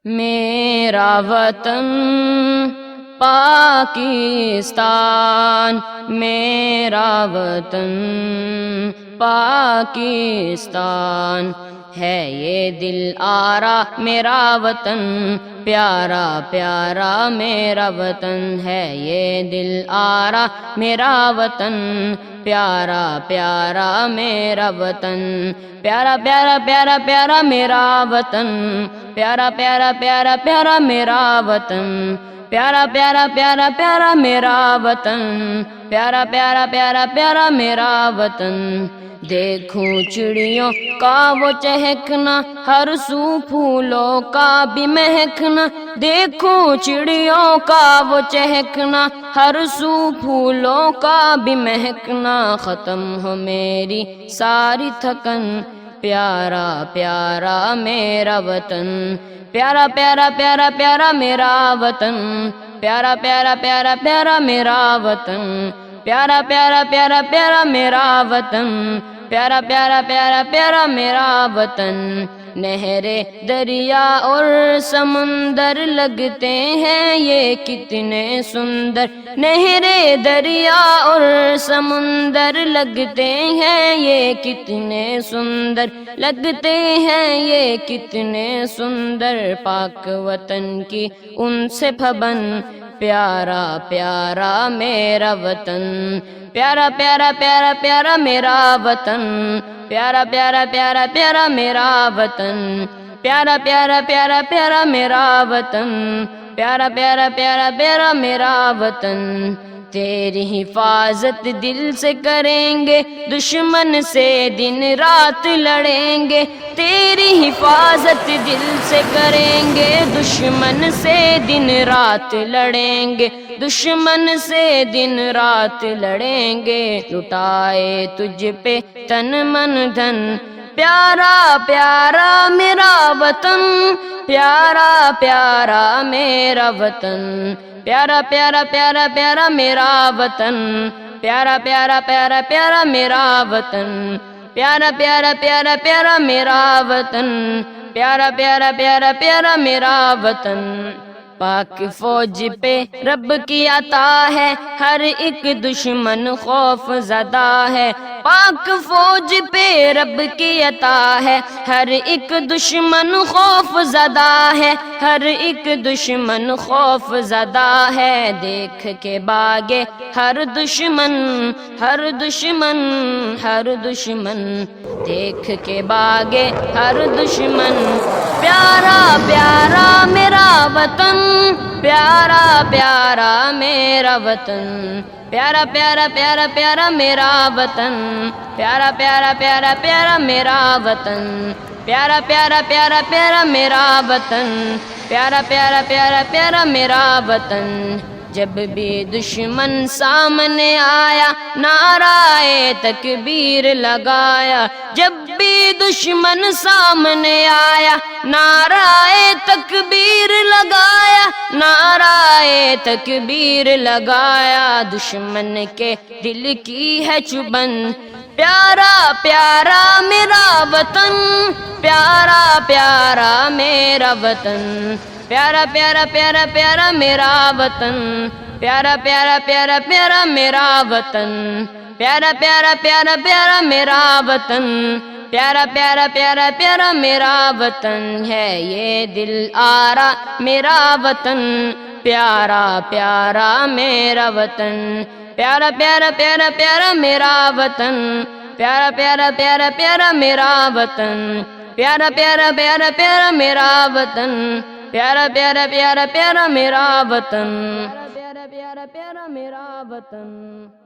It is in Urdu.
میرا وطن پاکستان، میرا وطن پاکستان ہے یہ دل آرا میرا وطن، پیارا پیارا میرا وطن ہے یہ دل آرا میرا وطن، پیارا پیارا میرا وطن، پیارا پیارا پیارا پیارا میرا وطن، پیارا پیارا پیارا پیارا میرا وطن، پیارا پیارا پیارا پیارا میرا وطن، پیارا پیارا پیارا پیارا میرا وطن۔ دیکھوں چڑیوں کا وہ چہکنا، ہر سو پھولوں کا بھی مہکنا، دیکھوں چڑیوں کا وہ چہکنا، ہر سو پھولوں کا بھی مہکنا، ختم ہو میری ساری تھکن، پیارا پیارا میرا وطن، پیارا پیارا پیارا پیارا میرا وطن، پیارا پیارا پیارا پیارا میرا وطن، پیارا پیارا پیارا پیارا میرا وطن، پیارا پیارا پیارا پیارا میرا وطن۔ نہریں دریا اور سمندر لگتے ہیں یہ کتنے سندر، نہریں دریا اور سمندر لگتے ہیں یہ کتنے سندر، لگتے ہیں یہ کتنے سندر، پاک وطن کی ان سے پھبن، پیارا پیارا میرا وطن، پیارا پیارا پیارا پیارا میرا وطن، پیارا پیارا پیارا پیارا میرا وطن، پیارا پیارا پیارا پیارا میرا وطن، پیارا پیارا پیارا پیارا میرا وطن۔ تیری حفاظت دل سے کریں گے، دشمن سے دن رات لڑیں گے، تیری حفاظت دل سے کریں گے، دشمن سے دن رات لڑیں گے، دشمن سے دن رات لڑیں گے، لٹائے تجھ پہ تن من دھن، پیارا پیارا میرا وطن، پیارا پیارا میرا وطن، پیارا پیارا پیارا پیارا میرا وطن، پیارا پیارا پیارا پیارا میرا وطن، پیارا پیارا پیارا پیارا میرا وطن، پیارا پیارا پیارا پیارا میرا وطن۔ پاک فوج پہ رب کی عطا ہے، ہر ایک دشمن خوف زدہ ہے، پاک فوج پہ رب کی عطا ہے، ہر ایک دشمن خوف زدہ ہے، ہر ایک دشمن خوف زدہ ہے، دیکھ کے باگے ہر دشمن، ہر دشمن، ہر دشمن، دیکھ کے باگے ہر دشمن، پیارا پیارا میرا وطن، پیارا پیارا میرا وطن، پیارا پیارا پیارا پیارا میرا وطن، پیارا پیارا پیارا پیارا میرا وطن، پیارا پیارا پیارا پیارا میرا وطن، پیارا پیارا پیارا پیارا میرا وطن۔ جب بھی دشمن سامنے آیا نعرہ تکبیر لگایا، جب بھی دشمن سامنے آیا نعرہ تکبیر لگایا، نعرہ تکبیر لگایا، دشمن کے دل کی ہے چبن، پیارا پیارا میرا وطن، پیارا پیارا میرا وطن، پیارا پیارا پیارا پیارا میرا وطن، پیارا پیارا پیارا پیارا میرا وطن، پیارا پیارا پیارا پیارا میرا وطن، پیارا پیارا پیارا پیارا میرا وطن ہے یہ دل آرا میرا وطن، پیارا پیارا میرا وطن، پیارا پیارا پیارا پیارا میرا وطن، پیارا پیارا پیارا پیارا میرا وطن، پیارا پیارا پیارا پیارا میرا وطن، پیارا پیارا پیارا پیارا میرا وطن، پیارا پیارا پیارا میرا وطن۔